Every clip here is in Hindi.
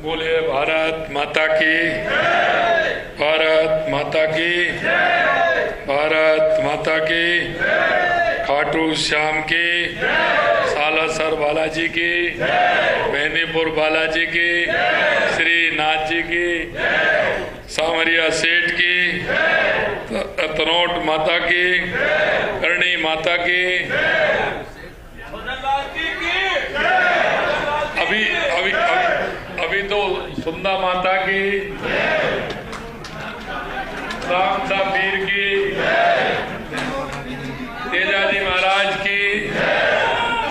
बोलिए भारत माता की, भारत माता की, भारत माता की, खाटू श्याम की, सालासर बालाजी की, बेनीपुर बालाजी की, श्री नाथ जी की, सामरिया सेठ की, तनोट माता की, करणी माता की, अभी अभी अभी तो सुंदा माता की, रामदा पीर की, तेजाजी महाराज की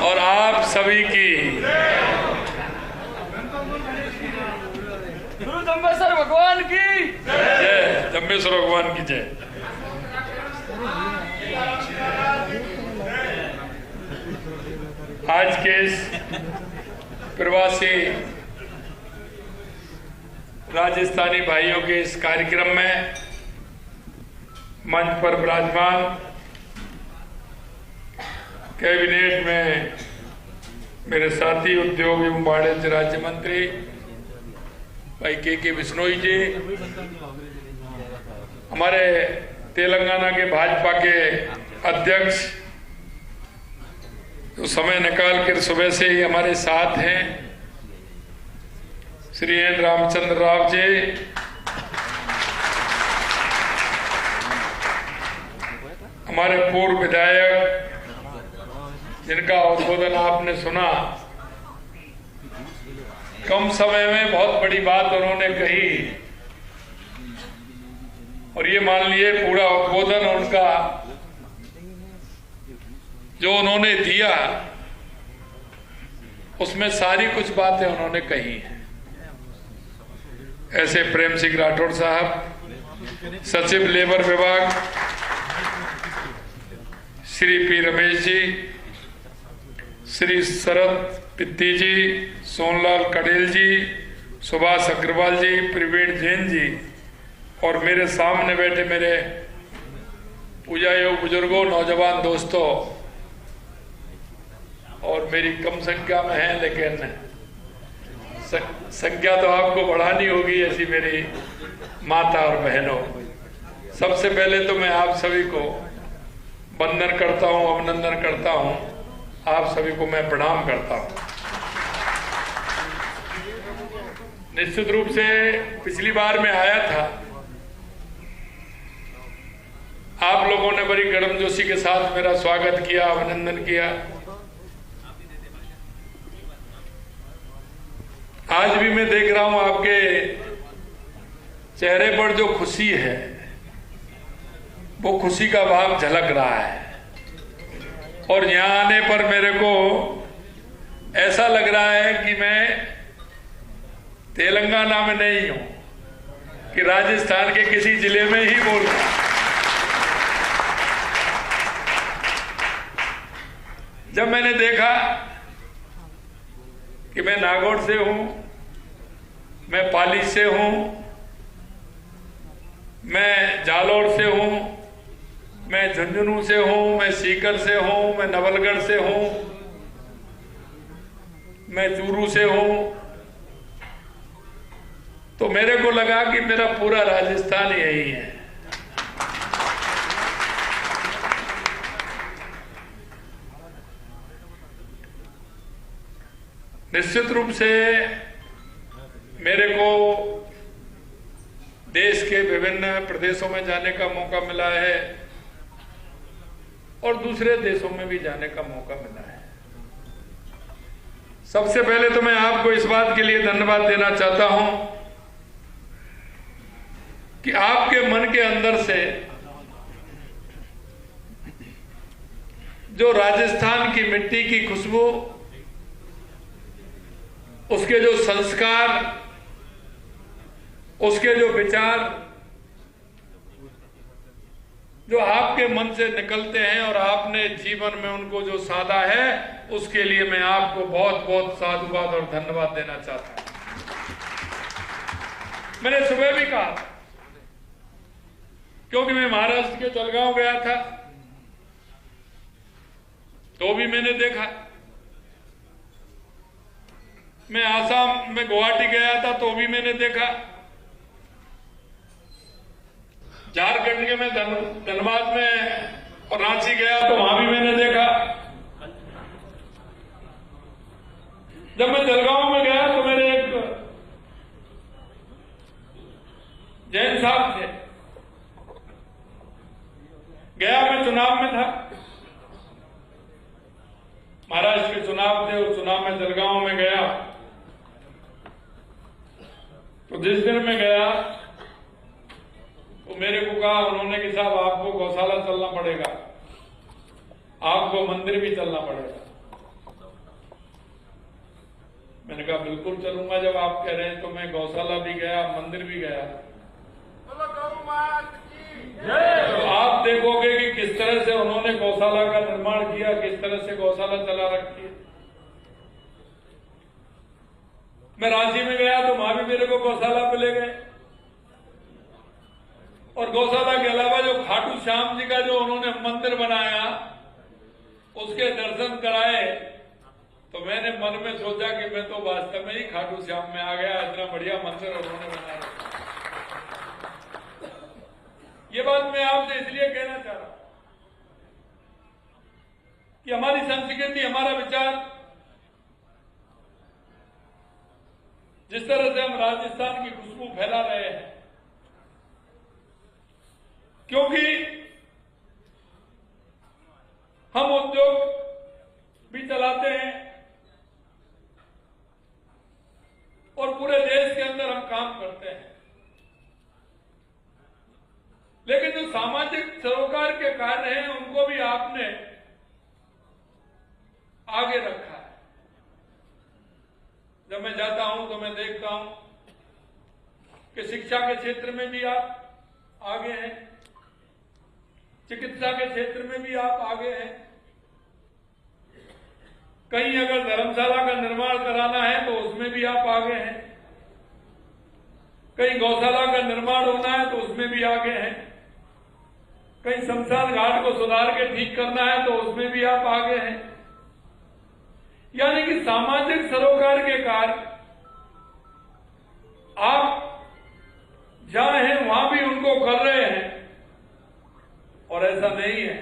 और आप सभी की गुरु जम्बेश्वर भगवान की जय, जम्बेश्वर भगवान की जय। आज के इस प्रवासी राजस्थानी भाइयों के इस कार्यक्रम में मंच पर विराजमान कैबिनेट में मेरे साथी उद्योग एवं वाणिज्य राज्य मंत्री भाई के बिश्नोई जी, हमारे तेलंगाना के भाजपा के अध्यक्ष जो समय निकाल कर सुबह से ही हमारे साथ हैं, श्री एन रामचंद्र राव जी, हमारे पूर्व विधायक जिनका उद्बोधन आपने सुना, कम समय में बहुत बड़ी बात उन्होंने कही और ये मान लिए पूरा उद्बोधन उनका जो उन्होंने दिया उसमें सारी कुछ बातें उन्होंने कही हैं। ऐसे प्रेम सिंह राठौड़ साहब, सचिव लेबर विभाग श्री पी रमेश जी, श्री शरद पित्ती जी, सोनलाल कडेल जी, सुभाष अग्रवाल जी, प्रवीण जैन जी और मेरे सामने बैठे मेरे पूजा योग बुजुर्गों, नौजवान दोस्तों और मेरी कम संख्या में है लेकिन संख्या तो आपको बढ़ानी होगी, ऐसी मेरी माता और बहनों, सबसे पहले तो मैं आप सभी को वंदन करता हूं, अभिनंदन करता हूं, आप सभी को मैं प्रणाम करता हूं। निश्चित रूप से पिछली बार मैं आया था, आप लोगों ने बड़ी गर्मजोशी के साथ मेरा स्वागत किया, अभिनंदन किया। आज भी मैं देख रहा हूं आपके चेहरे पर जो खुशी है वो खुशी का भाव झलक रहा है और यहां आने पर मेरे को ऐसा लग रहा है कि मैं तेलंगाना में नहीं हूं कि राजस्थान के किसी जिले में ही बोल रहा हूं। जब मैंने देखा कि मैं नागौर से हूं, मैं पाली से हूं, मैं जालौर से हूं, मैं झुंझुनू से हूं, मैं सीकर से हूं, मैं नवलगढ़ से हूं, मैं चूरू से हूं, तो मेरे को लगा कि मेरा पूरा राजस्थान यही है। निश्चित रूप से मेरे को देश के विभिन्न प्रदेशों में जाने का मौका मिला है और दूसरे देशों में भी जाने का मौका मिला है। सबसे पहले तो मैं आपको इस बात के लिए धन्यवाद देना चाहता हूं कि आपके मन के अंदर से जो राजस्थान की मिट्टी की खुशबू, उसके जो संस्कार, उसके जो विचार जो आपके मन से निकलते हैं और आपने जीवन में उनको जो साधा है, उसके लिए मैं आपको बहुत बहुत साधुवाद और धन्यवाद देना चाहता हूं। मैंने सुबह भी कहा, क्योंकि मैं महाराष्ट्र के जलगांव गया था तो भी मैंने देखा मैं आसाम में गुवाहाटी गया था तो भी मैंने देखा, झारखंड के मैं धनबाद में और रांची गया तो वहां भी मैंने देखा। जब मैं जलगांव में गया तो मेरे एक जैन साहब थे, गया मैं चुनाव में था, महाराष्ट्र के चुनाव थे, उस चुनाव में जलगांव में गया। तो जिस दिन मैं गया तो मेरे को कहा उन्होंने कि साहब आपको गौशाला चलना पड़ेगा, आपको मंदिर भी चलना पड़ेगा। मैंने कहा बिल्कुल चलूंगा, जब आप कह रहे हैं। तो मैं गौशाला भी गया, मंदिर भी गया। तो आप देखोगे कि किस तरह से उन्होंने गौशाला का निर्माण किया, किस तरह से गौशाला चला रखी है। मैं रांची में गया तो वहां भी मेरे को गौशाला पे ले गए, और गौशाला के अलावा जो खाटू श्याम जी का जो उन्होंने मंदिर बनाया उसके दर्शन कराए। तो मैंने मन में सोचा कि मैं तो वास्तव में ही खाटू श्याम में आ गया, इतना बढ़िया मंदिर उन्होंने बनाया। ये बात मैं आपसे इसलिए कहना चाह रहा हूं कि हमारी संस्कृति, हमारा विचार, जिस तरह से हम राजस्थान की खुशबू फैला रहे हैं, क्योंकि हम उद्योग भी चलाते हैं और पूरे देश के अंदर हम काम करते हैं, लेकिन जो सामाजिक सरोकार के कार्य हैं उनको भी आपने आगे रखा है। जब मैं जाता हूं तो मैं देखता हूं कि शिक्षा के क्षेत्र में भी आप आगे हैं, चिकित्सा के क्षेत्र में भी आप आगे हैं। कहीं अगर धर्मशाला का निर्माण कराना है तो उसमें भी आप आगे हैं, कहीं गौशाला का निर्माण होना है तो उसमें भी आगे हैं, कहीं शमशान घाट को सुधार के ठीक करना है तो उसमें भी आप आगे हैं। यानी कि सामाजिक सरोकार के कार्य आप जहां हैं वहां भी उनको कर रहे हैं। और ऐसा नहीं है,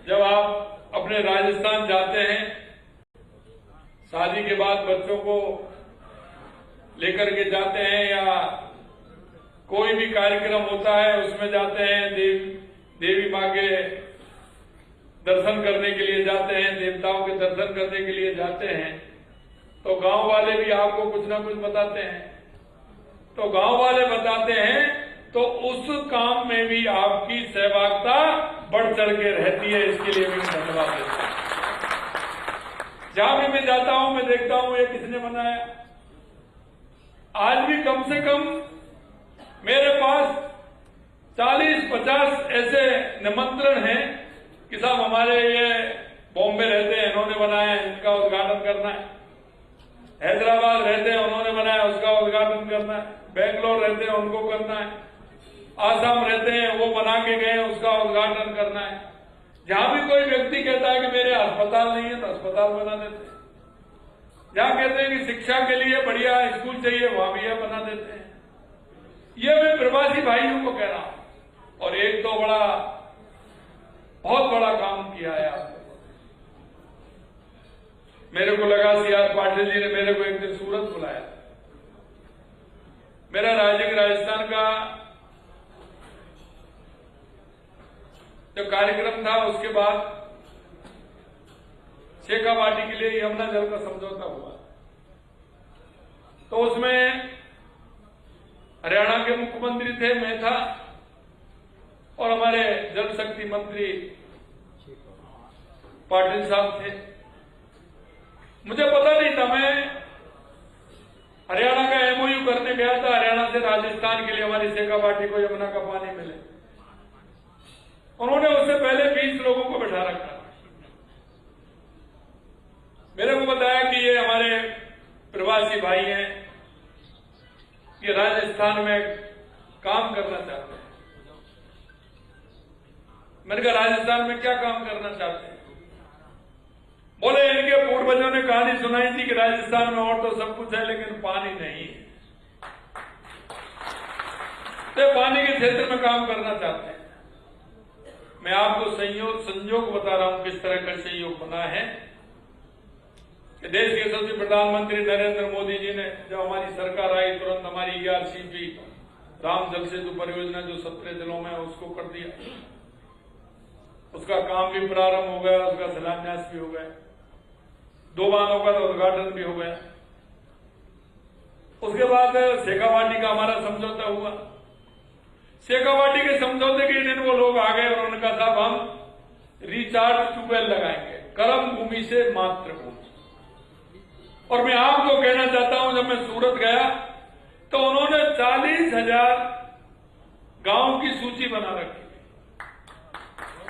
जब आप अपने राजस्थान जाते हैं, शादी के बाद बच्चों को लेकर के जाते हैं या कोई भी कार्यक्रम होता है उसमें जाते हैं, देवी मां के दर्शन करने के लिए जाते हैं, देवताओं के दर्शन करने के लिए जाते हैं, तो गांव वाले भी आपको कुछ ना कुछ बताते हैं। तो गांव वाले बताते हैं तो उस काम में भी आपकी सहभागिता बढ़ चढ़ के रहती है, इसके लिए भी धन्यवाद देता हूं। जहां भी मैं जाता हूं मैं देखता हूं ये किसने बनाया। आज भी कम से कम मेरे पास 40-50 ऐसे निमंत्रण हैं कि साहब हमारे ये बॉम्बे रहते हैं, इन्होंने बनाया, इनका उद्घाटन करना है। हैदराबाद रहते हैं, उन्होंने बनाया, उसका उद्घाटन करना है। बेंगलोर रहते हैं, उनको करना है। आसाम रहते हैं, वो बना के गए, उसका उद्घाटन करना है। जहां भी कोई व्यक्ति कहता है कि मेरे अस्पताल नहीं है तो अस्पताल बना देते हैं। जहां कहते हैं कि शिक्षा के लिए बढ़िया स्कूल चाहिए, वहां भी यह बना देते हैं। ये मैं प्रवासी भाइयों को कह रहा हूं। और एक तो बहुत बड़ा काम किया है आपने। मेरे को लगा CR पाटिल जी ने मेरे को एक दिन सूरत बुलाया। मेरा राजस्थान का जो कार्यक्रम था उसके बाद शेखावाटी के लिए यमुना जल का समझौता हुआ, तो उसमें हरियाणा के मुख्यमंत्री थे, मैं था, और हमारे जल शक्ति मंत्री पाटिल साहब थे। मुझे पता नहीं था, मैं हरियाणा का MOU करने गया था, हरियाणा से राजस्थान के लिए हमारी शेखावाटी को यमुना का पानी मिले। उन्होंने उससे पहले 20 लोगों को बैठा रखा। मेरे को बताया कि ये हमारे प्रवासी भाई हैं, ये राजस्थान में काम करना चाहते हैं। मैंने कहा राजस्थान में क्या काम करना चाहते हैं? बोले इनके पूर्वजों ने कहा कहानी सुनाई थी कि राजस्थान में और तो सब कुछ है लेकिन पानी नहीं है। तो पानी के क्षेत्र में काम करना चाहते हैं। मैं आपको संयोग बता रहा हूं किस तरह का संयोग बना है कि देश के यशस्वी प्रधानमंत्री नरेंद्र मोदी जी ने जब हमारी सरकार आई तुरंत हमारी ERCP राम जल सेतु परियोजना जो 17 जिलों में है उसको कर दिया। उसका काम भी प्रारंभ हो गया, उसका शिलान्यास भी हो गया, 2 बांधों का तो उद्घाटन भी हो गया। उसके बाद शेखावाटी का हमारा समझौता हुआ। शेखावाटी के समझौते के दिन वो लोग आ गए और उन्होंने कहा साहब हम रिचार्ज ट्यूबवेल लगाएंगे कर्म भूमि से मातृभूमि। और मैं आपको कहना चाहता हूं जब मैं सूरत गया तो उन्होंने 40,000 गांव की सूची बना रखी थी।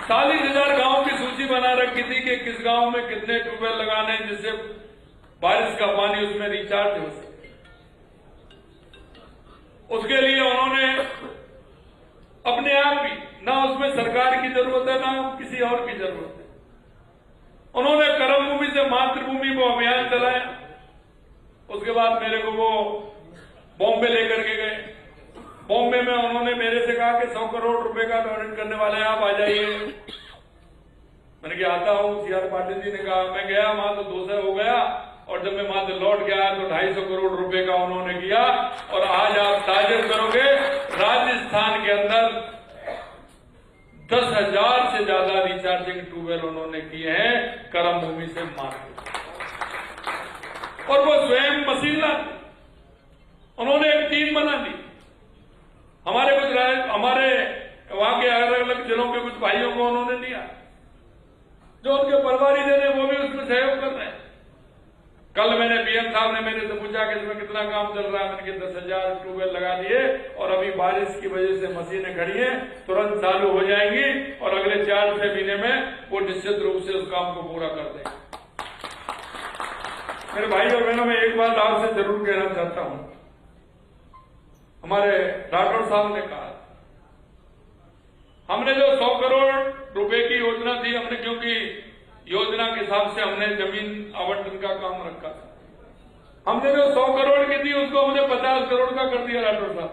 40,000 गांव की सूची बना रखी थी कि किस गांव में कितने ट्यूबवेल लगाने हैं जिससे बारिश का पानी उसमें रिचार्ज हो सके। उसके लिए उन्होंने अपने आप ही ना उसमें सरकार की जरूरत है ना किसी और की जरूरत है, उन्होंने कर्म भूमि से मातृभूमि को अभियान चलाया। उसके बाद मेरे को वो बॉम्बे लेकर के गए। बॉम्बे में उन्होंने मेरे से कहा कि 100 करोड़ रुपए का डोनेट करने वाले हैं, आप आ जाइए। मैंने कहा आता हूं। CR पाटिल जी ने कहा मैं गया वहां तो 200 हो गया और जब मैं वहां से लौट गया तो 250 करोड़ रुपए का उन्होंने किया। और आज आप ताजुब करोगे राजस्थान के अंदर 10,000 से ज्यादा रिचार्जिंग ट्यूबवेल उन्होंने किए हैं कर्म भूमि से मात्र। और वो स्वयं मशीन लाते, उन्होंने एक टीम बना दी। हमारे वहां के अलग अलग जिलों के कुछ भाइयों को उन्होंने दिया, जो उनके परिवारी दे रहे वो भी उसमें सहयोग कर रहे हैं। कल मैंने PM साहब ने मेरे से पूछा कि इसमें कितना काम चल रहा है। मैंने 10,000 ट्यूबवेल लगा दिए और अभी बारिश की वजह से मशीनें खड़ी हैं, तुरंत चालू हो जाएंगी और अगले 4-6 महीने में वो निश्चित रूप से उस काम को पूरा कर देंगे। मेरे भाई और बहनों, मैं एक बात आपसे जरूर कहना चाहता हूं। हमारे राठौर साहब ने कहा हमने जो 100 करोड़ रुपए की योजना थी, हमने क्योंकि योजना के हिसाब से हमने जमीन आवंटन का काम रखा था। हमने जो 100 करोड़ की थी उसको हमने 50 करोड़ का कर दिया राठौर साहब।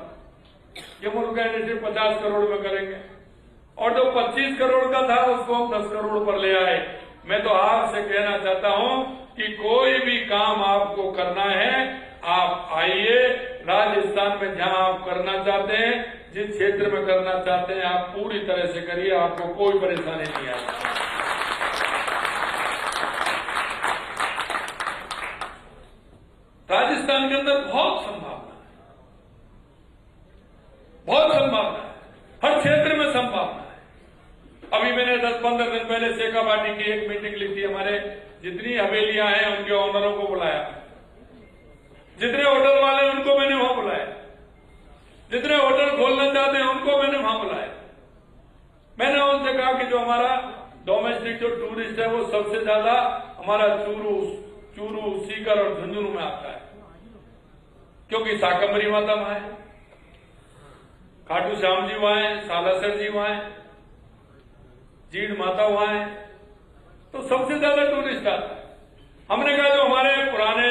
ये मुल्क कहने से 50 करोड़ में करेंगे और जो 25 करोड़ का था उसको हम 10 करोड़ पर ले आए। मैं तो आपसे कहना चाहता हूं कि कोई भी काम आपको करना है आप आइए। राजस्थान में जहां आप करना चाहते हैं, जिस क्षेत्र में करना चाहते हैं, आप पूरी तरह से करिए, आपको कोई परेशानी नहीं आएगी। राजस्थान के अंदर बहुत संभावना है, बहुत संभावना है, हर क्षेत्र में संभावना है। अभी मैंने 10-15 दिन पहले शेखावाटी की एक मीटिंग ली थी। हमारे जितनी हवेलियां हैं उनके ओनरों को बुलाया, जितने होटल वाले हैं उनको मैंने वहां बुलाया, जितने होटल खोलना चाहते हैं उनको मैंने वहां बुलाया। मैंने उनसे कहा कि जो हमारा डोमेस्टिक जो टूरिस्ट है वो सबसे ज्यादा हमारा चूरू, सीकर और झुंझुनू में आता है, क्योंकि शाकंभरी माता वहां है, खाटू श्याम जी वहां है, सालासर जी वहां है, जीण माता वहां है, तो सबसे ज्यादा टूरिस्ट आता है। हमने कहा जो हमारे पुराने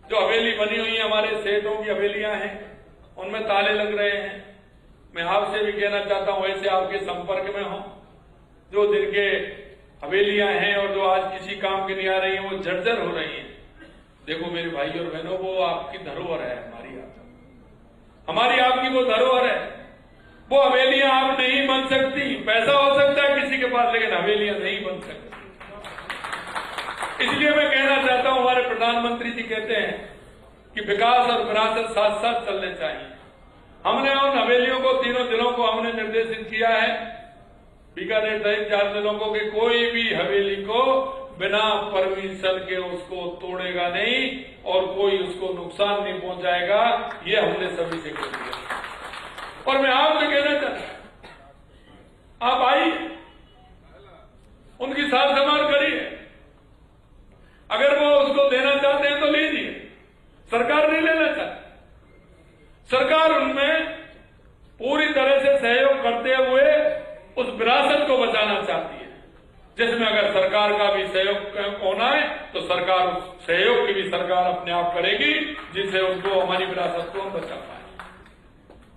जो हवेली बनी हुई है, हमारे सेठों की हवेलियां हैं, उनमें ताले लग रहे हैं। मैं आपसे भी कहना चाहता हूं ऐसे आपके संपर्क में हो जो जिनके हवेलियां हैं और जो आज किसी काम की नहीं आ रही है, वो जर्जर हो रही है। देखो मेरे भाई और बहनों, वो आपकी धरोहर है, हमारी आपकी वो धरोहर है। वो हवेलियां आप नहीं बन सकती। पैसा हो सकता है किसी के पास, लेकिन हवेलियां नहीं बन सकती। इसलिए मैं कहना चाहता हूं, हमारे प्रधानमंत्री जी कहते हैं कि विकास और विरासत साथ साथ चलने चाहिए। हमने उन हवेलियों को, तीनों जिलों को हमने निर्देशित किया है, बीकानेर सहित 4 जिलों को, कि कोई भी हवेली को बिना परमिशन के उसको तोड़ेगा नहीं और कोई उसको नुकसान नहीं पहुंचाएगा। ये हमने सभी से कह दिया। और मैं आपसे कहना चाहता हूं, आप आइए, उनकी साथ संभाल करिए। अगर वो उसको देना चाहते हैं तो लीजिए, सरकार नहीं लेना चाहती। सरकार उनमें पूरी तरह से सहयोग करते हुए उस विरासत को बचाना चाहती है, जिसमें अगर सरकार का भी सहयोग होना है तो सरकार सहयोग की भी सरकार अपने आप करेगी, जिससे उनको हमारी विरासत को हम बचा पाए।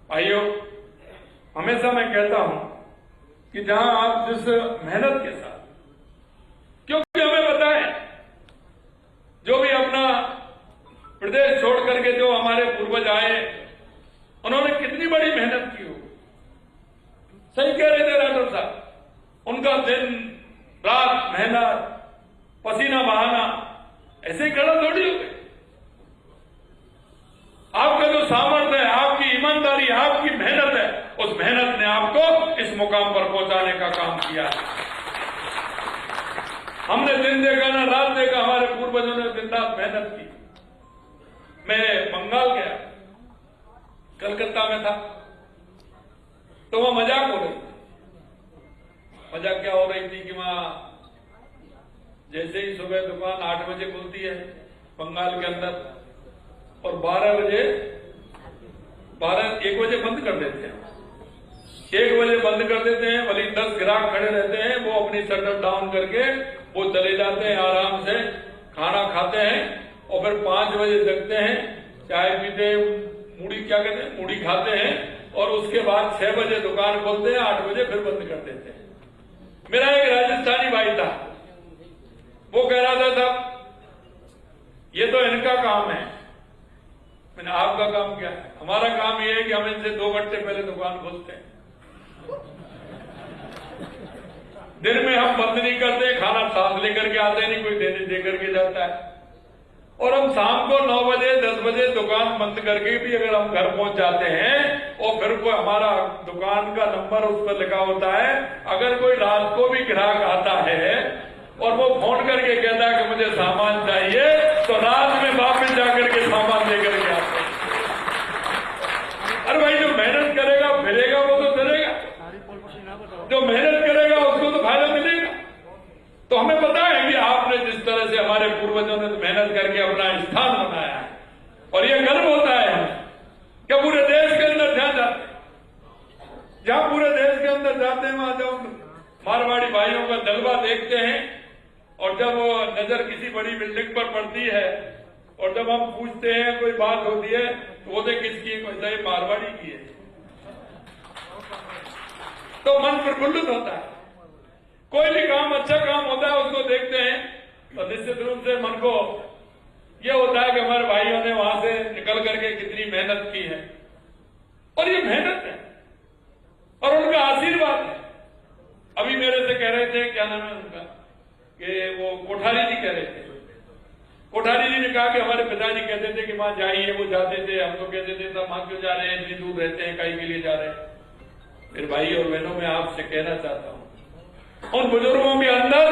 भाइयों, हमेशा मैं कहता हूं कि जहां आप जिस मेहनत के साथ, क्योंकि हमें पता है जो भी अपना प्रदेश छोड़ करके जो हमारे पूर्वज आए, उन्होंने कितनी बड़ी मेहनत की हो। सही कह रहे थे राठौर साहब, उनका दिन रात मेहनत, पसीना बहाना ऐसे ही खड़ा थोड़ी हो गए। आपका जो सामर्थ्य है, आपकी ईमानदारी, आपकी मेहनत है, उस मेहनत ने आपको इस मुकाम पर पहुंचाने का काम किया है। हमने दिन देखा ना रात देखा, हमारे पूर्वजों ने दिन रात मेहनत की। मैं बंगाल गया, कलकत्ता में था, तो वहां मजाक हो रही थी। मजाक क्या हो रही थी कि वहां जैसे ही सुबह दुकान 8 बजे खुलती है बंगाल के अंदर, और 1 बजे बंद कर देते हैं। 1 बजे बंद कर देते हैं, भले 10 ग्राहक खड़े रहते हैं, वो अपनी शटर डाउन करके वो चले जाते हैं, आराम से खाना खाते हैं, और फिर 5 बजे जगते हैं, चाय पीते, मूढ़ी क्या कहते हैं, मूढ़ी खाते हैं, और उसके बाद 6 बजे दुकान खोलते हैं, 8 बजे फिर बंद कर देते हैं। मेरा एक राजस्थानी भाई था, वो कह रहा था साहब ये तो इनका काम है। मैंने आपका काम क्या है? हमारा काम ये है कि हम इनसे 2 घंटे पहले दुकान खोलते हैं। दिन में हम बंद नहीं करते, खाना साथ लेकर के आते नहीं, कोई दे करके जाता है, और हम शाम को 9 बजे 10 बजे दुकान बंद करके भी अगर हम घर पहुंच जाते हैं, और फिर कोई हमारा दुकान का नंबर उस पर लिखा होता है, अगर कोई रात को भी ग्राहक आता है और वो फोन करके कहता है कि मुझे सामान चाहिए, तो रात में वापस जाकर के सामान लेकर के आते हैं। अरे भाई, जो मेहनत करेगा फिरेगा वो तो चलेगा, जो मेहनत करेगा उसको तो फायदा मिलेगा। तो हमें पता है कि आपने जिस तरह से हमारे पूर्वजों ने मेहनत करके अपना स्थान बनाया है, और ये गर्व होता है हमें कि पूरे देश के अंदर ध्यान जाते हैं, जहां पूरे देश के अंदर जाते हैं वहां जब मारवाड़ी भाइयों का जलवा देखते हैं, और जब वो नजर किसी बड़ी बिल्डिंग पर पड़ती है, और जब हम पूछते हैं कोई बात होती है, तो वो किसकी है, कोई ये मारवाड़ी की है, तो मन प्रफुल्लित होता है। कोई भी काम अच्छा काम होता है उसको देखते हैं तो निश्चित रूप से मन को यह होता है कि हमारे भाइयों ने वहां से निकल करके कितनी मेहनत की है, और ये मेहनत है और उनका आशीर्वाद है। अभी मेरे से कह रहे थे, क्या नाम है उनका, कि वो कोठारी जी कह रहे थे, कोठारी जी ने कहा कि हमारे पिताजी कहते थे कि वहां जाइए, वो जाते थे, हम तो कहते थे सब वहां क्यों जा रहे हैं, इतनी दूर रहते हैं, कहीं के लिए जा रहे हैं। मेरे भाई और बहनों, मैं आपसे कहना चाहता हूं, उन बुजुर्गों के अंदर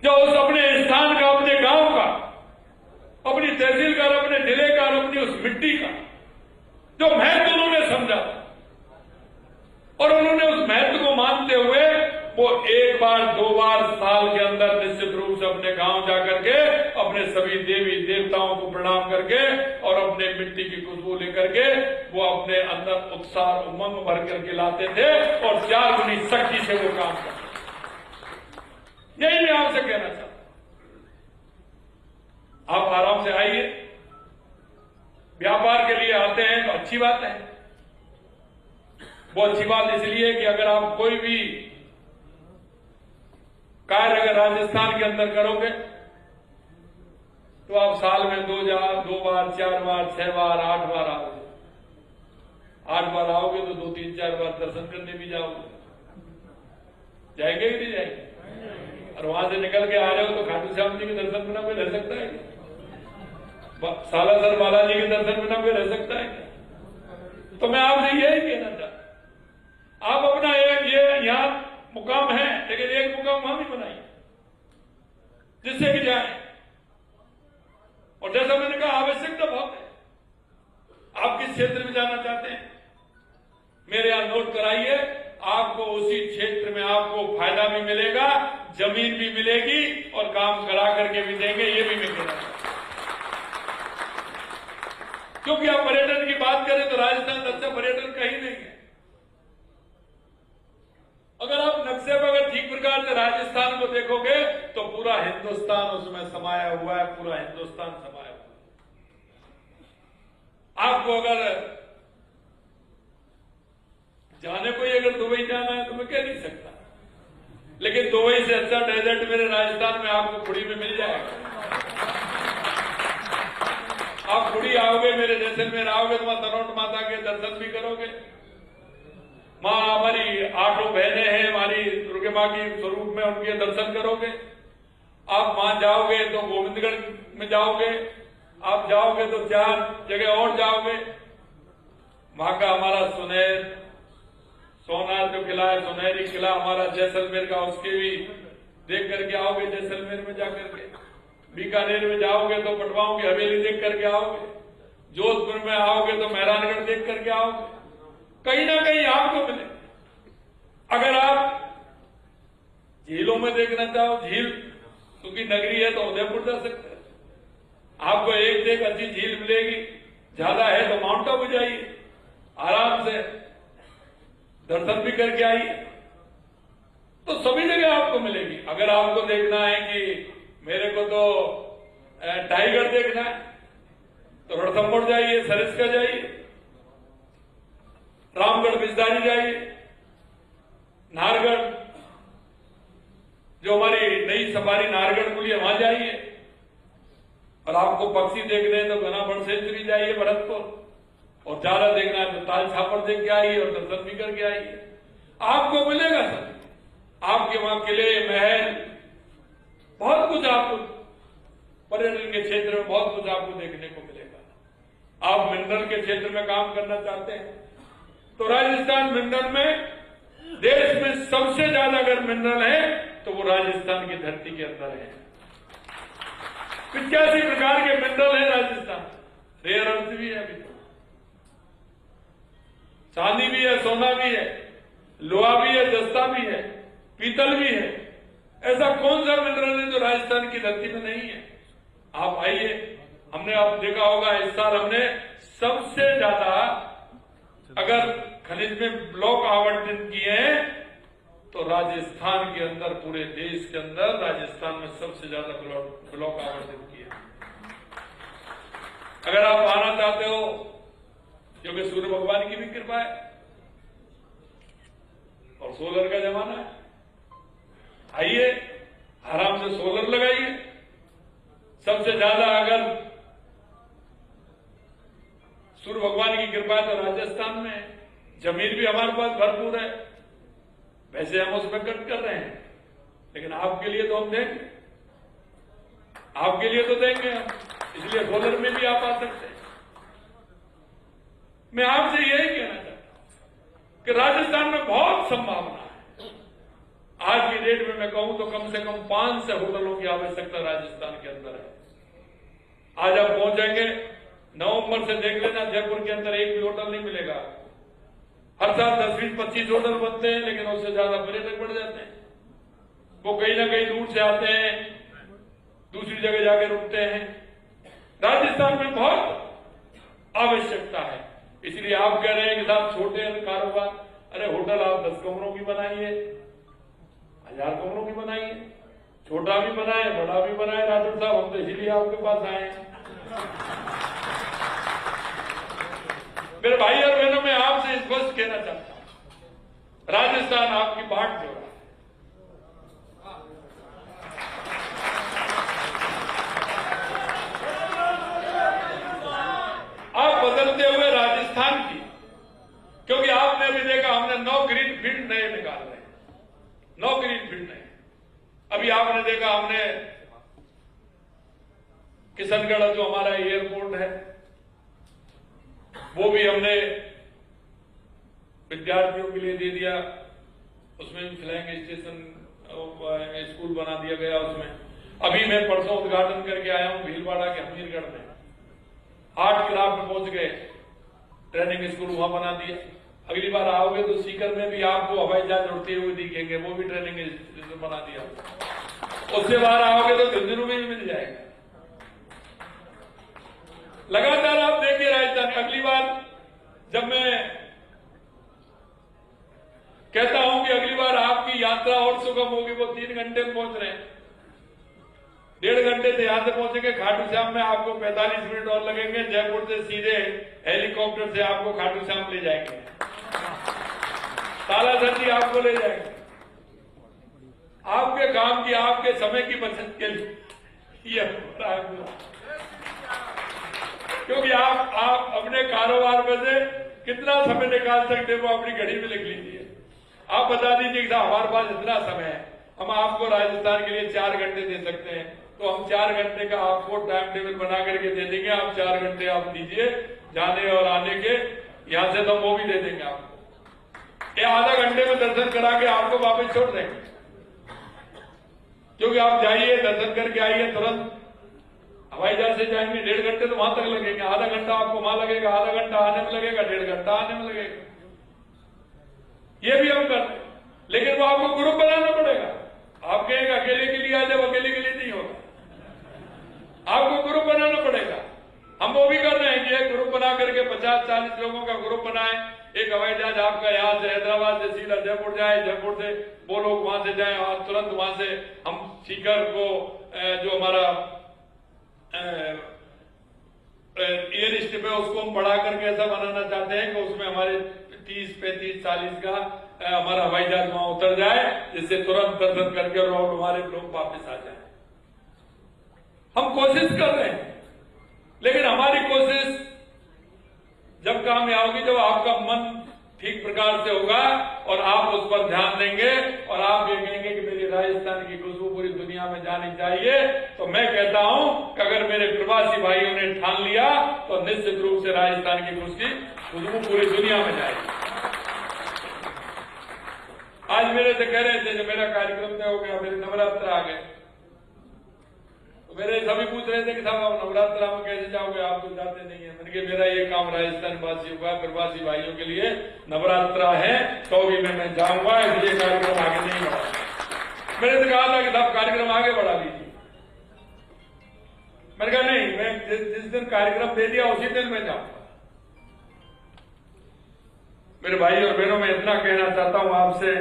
जो उस अपने स्थान का, अपने गांव का, अपनी तहसील का, अपने जिले का, अपनी उस मिट्टी का जो महत्व उन्होंने समझा, और उन्होंने उस महत्व को मानते हुए वो 1 बार 2 बार साल के अंदर निश्चित रूप से अपने गांव जाकर के अपने सभी देवी देवताओं को प्रणाम करके और अपने मिट्टी की खुशबू लेकर के वो अपने अंदर उत्साह उमंग भर करके लाते थे, और 4 गुनी शक्ति से वो काम करते। यही मैं आपसे कहना चाहता हूं, आप आराम से आइए, व्यापार के लिए आते हैं तो अच्छी बात है। वो अच्छी बात इसलिए कि अगर आप कोई भी कार्य अगर राजस्थान के अंदर करोगे तो आप साल में 2 बार 4 बार 6 बार 8 बार आओगे। 8 बार आओगे तो 2 3 4 बार दर्शन करने भी जाओगे, जाएंगे कि नहीं जाएंगे? और वहां से निकल के आ जाओ तो खाटू श्याम जी के दर्शन बिना कोई रह सकता है क्या? सालासर बालाजी के दर्शन बिना कोई रह सकता है क्या? तो मैं आपसे यही कहना चाहता, आप अपना ये यहां मुकाम है, लेकिन एक मुकाम वहां भी बनाइए जिससे कि जाए। और जैसा मैंने कहा, आवश्यकता बहुत है। आप किस क्षेत्र में जाना चाहते हैं, मेरे यहां नोट कराइए, आपको उसी क्षेत्र में आपको फायदा भी मिलेगा, जमीन भी मिलेगी, और काम करा करके भी देंगे, ये भी मैं कहना चाहता हूं। क्योंकि आप पर्यटन की बात करें तो राजस्थान अच्छा पर्यटन कहीं नहीं है। अगर आप नक्शे पर अगर ठीक प्रकार से राजस्थान को देखोगे तो हिंदुस्तान उसमें समाया हुआ है, पूरा हिंदुस्तान समाया हुआ है। आपको अगर जाने को ही अगर दुबई जाना है तो मैं कह नहीं सकता, लेकिन दुबई से अच्छा डेजर्ट मेरे राजस्थान में आपको खुड़ी में मिल जाएगा। आप खुड़ी आओगे, मेरे जैसलमेर आओगे तो वहां तनोट माता के दर्शन भी करोगे। मां हमारी 8 बहनें हैं, हमारी दुर्गे मां की स्वरूप में उनके दर्शन करोगे। आप वहां जाओगे तो गोविंदगढ़ में जाओगे, आप जाओगे तो 4 जगह और जाओगे। वहां का हमारा सोनार जो किला है, सुनहरी किला हमारा जैसलमेर का, उसके भी देख करके आओगे। जैसलमेर में जाकर के बीकानेर में जाओगे तो पटवाओं की हवेली देख करके आओगे। जोधपुर में आओगे तो मेहरानगढ़ देख करके आओगे। कहीं ना कहीं आपको मिले। अगर आप झीलों में देखना चाहो, झील क्योंकि नगरी है तो उदयपुर जा सकते हैं। आपको एक से एक अच्छी झील मिलेगी, ज्यादा है तो माउंट आबू जाइए, आराम से दर्शन भी करके आइए। तो सभी जगह आपको मिलेगी। अगर आपको देखना है कि मेरे को तो टाइगर देखना है तो रणथंभौर जाइए, सरिस्का जाइए, रामगढ़ बिजदारी जाइए, नाहरगढ़ जो हमारी नई सफारी नाहरगढ़ खुली है वहां जाइए। और आपको पक्षी देखने हैं तो घना बड़ सेंचुरी जाइए भरतपुर, और ज्यादा देखना है तो ताल छापर देख के आइए और दर्शन भी करके आइए। आपको मिलेगा सर, आपके वहां किले, महल, बहुत कुछ आपको पर्यटन के क्षेत्र में बहुत कुछ आपको देखने को मिलेगा। आप मिनरल के क्षेत्र में काम करना चाहते हैं तो राजस्थान मिनरल में, देश में सबसे ज्यादा अगर मिनरल है तो वो राजस्थान की धरती के अंदर है। 85 प्रकार के मिनरल है राजस्थान। रेयर अर्थ भी है, अभी तो चांदी भी है, सोना भी है, लोहा भी है, जस्ता भी है, पीतल भी है। ऐसा कौन सा मिनरल है जो राजस्थान की धरती में नहीं है? आप आइए। हमने आप देखा होगा इस साल हमने सबसे ज्यादा अगर खनिज में ब्लॉक आवंटित किए हैं तो राजस्थान के अंदर, पूरे देश के अंदर राजस्थान में सबसे ज्यादा ब्लॉक आवंटित किए। अगर आप आना चाहते हो, क्योंकि सूर्य भगवान की भी कृपा है और सोलर का जमाना है, आइए आराम से सोलर लगाइए। सबसे ज्यादा अगर सूर्य भगवान की कृपा है तो राजस्थान में है। जमीन भी हमारे पास भरपूर है, वैसे हम उसमें कट कर रहे हैं, लेकिन आपके लिए तो हम देंगे, आपके लिए तो देंगे हम, इसलिए सोलर में भी आप आ सकते हैं। मैं आपसे यही कहना चाहता हूं कि राजस्थान में बहुत संभावना है। आज की डेट में मैं कहूं तो कम से कम 5 होटलों की आवश्यकता राजस्थान के अंदर है। आज आप पहुंचेंगे, नवंबर से देख लेना, जयपुर के अंदर एक भी होटल नहीं मिलेगा। हर साल 10-20-25 होटल बनते हैं, लेकिन उससे ज्यादा पर्यटक बढ़ जाते हैं। वो कहीं ना कहीं दूर से आते हैं, दूसरी जगह जाके रुकते हैं। राजस्थान में बहुत आवश्यकता है, इसलिए आप कह रहे हैं कि साहब छोटे कारोबार, अरे होटल आप 10 कमरों की बनाइए, 1000 कमरों की बनाइए, छोटा भी बनाए, बड़ा भी बनाए। राठौर साहब, हम तो इसीलिए आपके पास आए हैं। मेरे भाई और बहनों, मैं आपसे स्पष्ट कहना चाहता हूं, राजस्थान आपकी बाट जोड़ा है। आप बदलते हुए राजस्थान की, क्योंकि आपने अभी देखा हमने 9 ग्रीन फील्ड नए निकाल रहे हैं, 9 ग्रीन फील्ड नए। अभी आपने देखा हमने किशनगढ़ जो हमारा एयरपोर्ट है वो भी हमने विद्यार्थियों के लिए दे दिया, उसमें भी फ्लाइंग स्टेशन स्कूल बना दिया गया उसमें। अभी मैं परसों उद्घाटन करके आया हूं भीलवाड़ा के हमीरगढ़ में, आर्ट क्राफ्ट पहुंच गए, ट्रेनिंग स्कूल वहां बना दिया। अगली बार आओगे तो सीकर में भी आपको हवाई जहाज उड़ते हुए दिखेंगे, वो भी ट्रेनिंग स्टेशन बना दिया। उससे बाहर आओगे तो झुंझुनू में भी मिल जाएगा। लगातार आप देखिए राजस्थान। अगली बार जब मैं कहता हूं कि अगली बार आपकी यात्रा और सुगम होगी, वो 3 घंटे में पहुंच रहे हैं, घंटे से यहां से पहुंचेंगे खाटू श्याम में, आपको 45 मिनट और लगेंगे। जयपुर से सीधे हेलीकॉप्टर से आपको खाटू श्याम ले जाएंगे, सालासर जी आपको ले जाएंगे। आपके काम की, आपके समय की बचत के लिए ये क्योंकि आप अपने कारोबार में से कितना समय निकाल सकते हो अपनी घड़ी में लिख लीजिए। आप बता दीजिए कि हमारे पास इतना समय है, हम आपको राजस्थान के लिए 4 घंटे दे सकते हैं, तो हम 4 घंटे का आपको टाइम टेबल बना करके दे देंगे। आप 4 घंटे आप दीजिए जाने और आने के, यहां से तो वो भी दे देंगे आपको। ये आधा घंटे में दर्शन करा के आपको वापस छोड़ देंगे, क्योंकि आप जाइए दर्शन करके आइए, तुरंत हवाई जहाज से जाएंगे 1.5 घंटे तो वहां तक लगेंगे, आधा घंटा आपको वहां लगेगा, आधा घंटा आने में लगेगा, 1.5 घंटा आने में लगेगा। ये भी हम कर रहे हैं, लेकिन वो आपको ग्रुप बनाना पड़ेगा। आप कहेंगे अकेले के लिए आ जाओ, अकेले के लिए नहीं होगा, आपको ग्रुप बनाना पड़ेगा। हम वो भी कर रहे हैं कि एक ग्रुप बना करके 50-40 लोगों का ग्रुप बनाए। एक हवाई जहाज आपका यहां से हैदराबाद से सीधा जयपुर जाए, जयपुर से वो लोग वहां से जाए और तुरंत वहां से हम सीकर को जो हमारा एयर स्ट्रिप है उसको हम बढ़ा करके ऐसा बनाना चाहते हैं कि उसमें हमारे 30, 35, 40 का हमारा हवाई जहाज वहां उतर जाए, जिससे तुरंत दर्शन करके और हमारे लोग वापस आ जाए। हम कोशिश कर रहे हैं, लेकिन हमारी कोशिश जब कामयाब होगी जब आपका मन ठीक प्रकार से होगा और आप उस पर ध्यान देंगे और आप ये कहेंगे कि मेरी राजस्थान की खुशबू पूरी दुनिया में जानी चाहिए। तो मैं कहता हूं कि अगर मेरे प्रवासी भाइयों ने ठान लिया तो निश्चित रूप से राजस्थान की खुशबू पूरी दुनिया में जाएगी। आज मेरे से कह रहे थे जब मेरा कार्यक्रम तय हो गया, मेरे नवरात्र आ गए, तो मेरे सभी पूछ रहे थे कि साहब आप नवरात्र में कैसे जाओगे, आप तो जाते नहीं है। मैंने कहा मेरा ये काम राजस्थान वासियों का, प्रवासी भाइयों के लिए नवरात्र है, तो भी मैं जाऊंगा, इसलिए कार्यक्रम आगे नहीं बढ़ा। मैंने तो कहा था कि साहब कार्यक्रम आगे बढ़ा लीजिए। मैंने कहा नहीं, मैं जिस दिन कार्यक्रम दे दिया उसी दिन मैं जाऊंगा। मेरे भाई और बहनों, मैं इतना कहना चाहता हूं आपसे,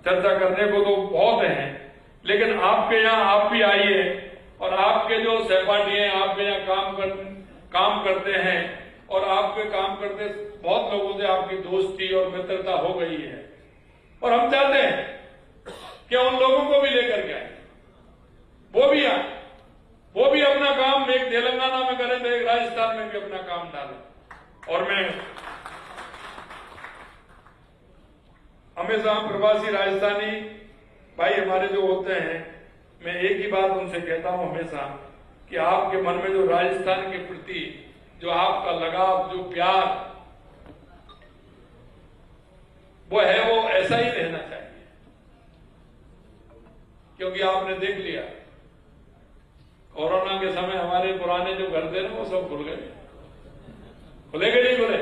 चर्चा करने को तो बहुत है, लेकिन आपके यहाँ आप भी आइए और आपके जो सहपाठी हैं, आपके यहाँ काम करते हैं और आपके काम करते बहुत लोगों से आपकी दोस्ती और मित्रता हो गई है, और हम चाहते हैं कि उन लोगों को भी लेकर के आए, वो भी आए, वो भी अपना काम एक तेलंगाना में करें तो एक राजस्थान में भी अपना काम डालें। और मैं हमेशा प्रवासी राजस्थानी भाई हमारे जो होते हैं, मैं एक ही बात उनसे कहता हूं हमेशा कि आपके मन में जो राजस्थान के प्रति जो आपका लगाव, जो प्यार वो है, वो ऐसा ही रहना चाहिए। क्योंकि आपने देख लिया कोरोना के समय हमारे पुराने जो घर थे ना वो सब खुल गए, खुलेंगे नहीं खुले।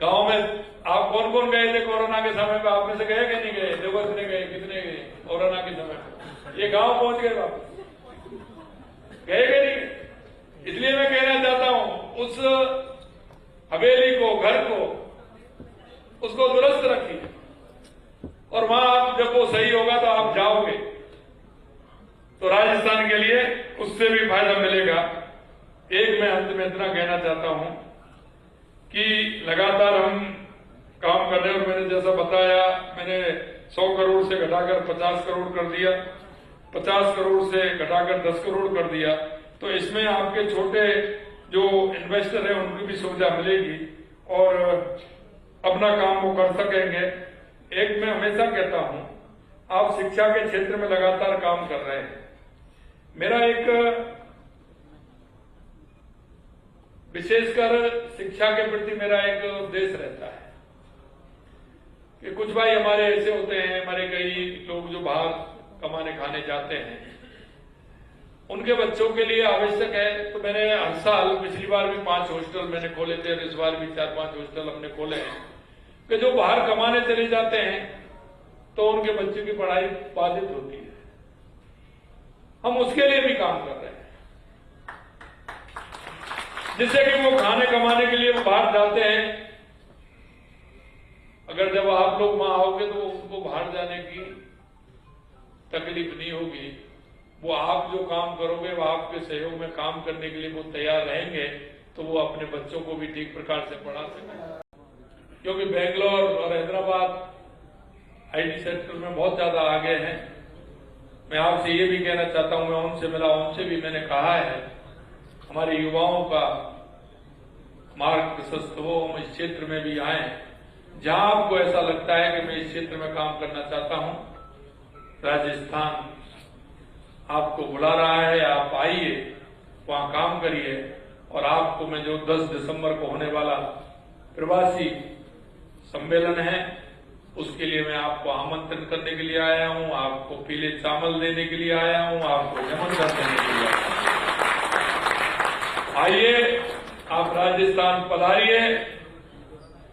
गांव में आप कौन कौन गए थे कोरोना के समय में? आप में से गए कि नहीं गए? देखो कितने गए, कितने गए कोरोना के समय? ये गांव पहुंच गए वापस, गए कि नहीं? इसलिए मैं कहना चाहता हूं उस हवेली को, घर को, उसको दुरुस्त रखिए और वहां आप जब वो सही होगा तो आप जाओगे तो राजस्थान के लिए उससे भी फायदा मिलेगा। एक मैं अंत में इतना कहना चाहता हूं कि लगातार हम काम कर रहे हैं और मैंने जैसा बताया, मैंने 100 करोड़ से घटाकर 50 करोड़ कर दिया, 50 करोड़ से घटाकर 10 करोड़ कर दिया। तो इसमें आपके छोटे जो इन्वेस्टर हैं उनकी भी सुविधा मिलेगी और अपना काम वो कर सकेंगे। एक मैं हमेशा कहता हूं, आप शिक्षा के क्षेत्र में लगातार काम कर रहे हैं। मेरा एक विशेषकर शिक्षा के प्रति मेरा एक उद्देश्य रहता है कि कुछ भाई हमारे ऐसे होते हैं, हमारे कई लोग जो बाहर कमाने खाने जाते हैं, उनके बच्चों के लिए आवश्यक है। तो मैंने हर साल, पिछली बार भी 5 हॉस्टल मैंने खोले थे और इस बार भी 4-5 हॉस्टल हमने खोले हैं कि जो बाहर कमाने चले जाते हैं तो उनके बच्चों की पढ़ाई बाधित होती है। हम उसके लिए भी काम कर रहे हैं, जिससे कि वो खाने कमाने के लिए वो बाहर जाते हैं। अगर जब आप लोग वहां आओगे तो उनको बाहर जाने की तकलीफ नहीं होगी, वो आप जो काम करोगे वो आपके सहयोग में काम करने के लिए वो तैयार रहेंगे, तो वो अपने बच्चों को भी ठीक प्रकार से पढ़ा सकें। क्योंकि बेंगलोर और हैदराबाद आईटी सेक्टर में बहुत ज्यादा आगे हैं। मैं आपसे ये भी कहना चाहता हूं, मैं उनसे मिला, उनसे भी मैंने कहा है हमारे युवाओं का मार्ग प्रशस्त हो, हम इस क्षेत्र में भी आए। जहां आपको ऐसा लगता है कि मैं इस क्षेत्र में काम करना चाहता हूं, राजस्थान आपको बुला रहा है, आप आइए, वहां काम करिए। और आपको मैं जो 10 दिसंबर को होने वाला प्रवासी सम्मेलन है, उसके लिए मैं आपको आमंत्रण करने के लिए आया हूं, आपको पीले चावल देने के लिए आया हूं, आपको निमंत्रण देने के लिए आया हूं। आइए, आप राजस्थान पधारिए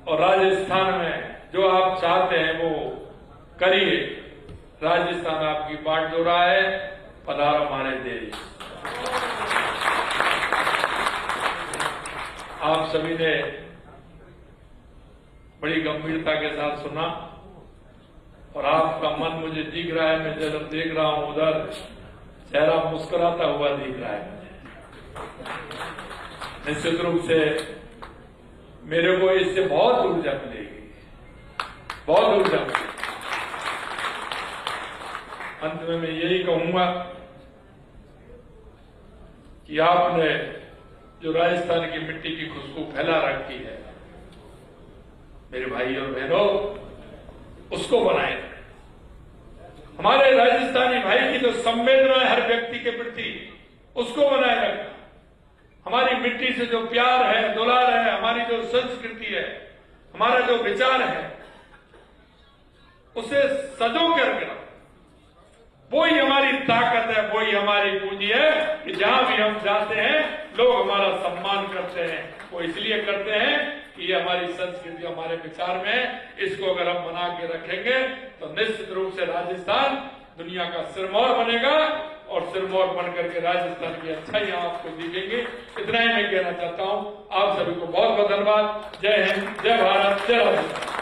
और राजस्थान में जो आप चाहते हैं वो करिए। राजस्थान आपकी बाट जो रहा है, पधारो हमारे देश। आप सभी ने बड़ी गंभीरता के साथ सुना और आपका मन मुझे दिख रहा है, मैं जब देख रहा हूं उधर चेहरा मुस्कुराता हुआ दिख रहा है। निश्चित रूप से मेरे को इससे बहुत ऊर्जा मिलेगी, बहुत ऊर्जा मिलेगी। अंत में मैं यही कहूंगा कि आपने जो राजस्थान की मिट्टी की खुशबू फैला रखी है, मेरे भाई और बहनों, उसको बनाए रखें। हमारे राजस्थानी भाई की जो संवेदना है हर व्यक्ति के प्रति, उसको बनाए रखें। हमारी मिट्टी से जो प्यार है, दुलार है, हमारी जो संस्कृति है, हमारा जो विचार है, उसे सजो कर रखें। वो ही हमारी ताकत है, वो ही हमारी पूंजी है कि जहां भी हम जाते हैं लोग हमारा सम्मान करते हैं। वो इसलिए करते हैं कि ये हमारी संस्कृति, हमारे विचार में है। इसको अगर हम बना के रखेंगे तो निश्चित रूप से राजस्थान दुनिया का सिरमौर बनेगा और सिरमौर बनकर के राजस्थान की अच्छाइयां आपको दिखेंगी। इतना ही मैं कहना चाहता हूं। आप सभी को बहुत बहुत धन्यवाद। जय हिंद, जय भारत, जय राजस्थान।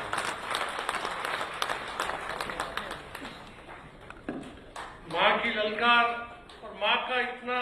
माँ की ललकार और माँ का इतना